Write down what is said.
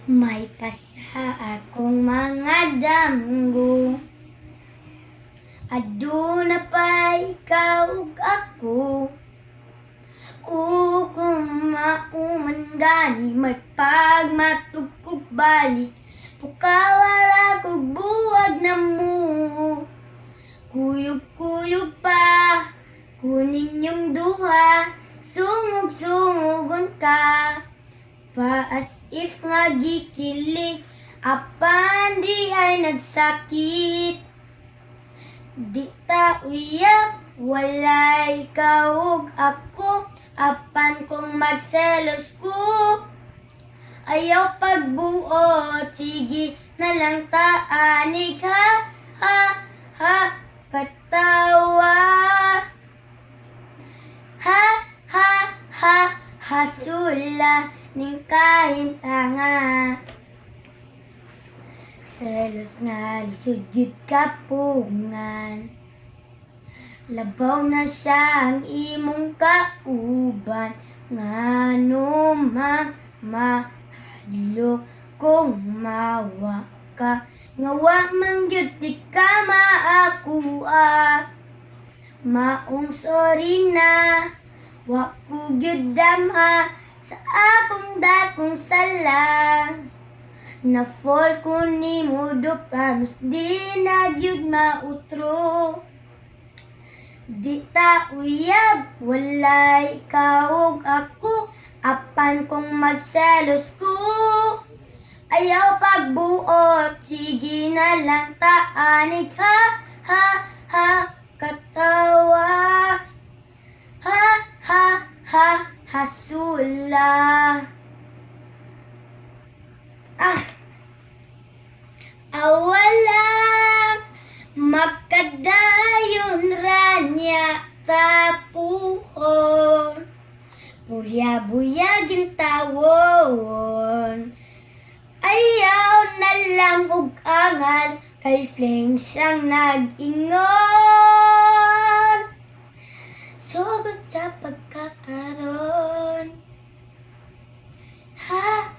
May pasa akong mga damgo, aduna pa ikaw ug ako. Kung mauman gani may pagmatugkog balik, pukawara kog buwag na mo. Kuyog-kuyog pa kunin yung duha, sungog-sungogon ka. Pa as if nga gikilig, apan di ay nagsakit. Di ta uyab, walay kaog ako, apan kung magselos ko. Ayaw pagbuot, sige na lang taanig ha, ha, katawa. Hasula ning kahintanga. Selos nga lisod gyud kapungan, labaw na siya ang imong kauban. Ngano mahadlok kung mawa ka, ngawa man gyud di ka maakuha. Maong sorry na, wa ko gyud damha sa akong dakong sala. Na fall ko ni mo do promise, di na gyud mautro. Di ta uyab, walay kaog ako, apan kung magselos ko. Ayaw pagbuot, sige na lang taanig ha, katawa. Hasula. Awalang magkadayon ranya tapuhon, buya-buyagin tawon. Ayaw na lang ug angal, kay flames ang nag-ingon. Sugod sa pagkakaroon, ha,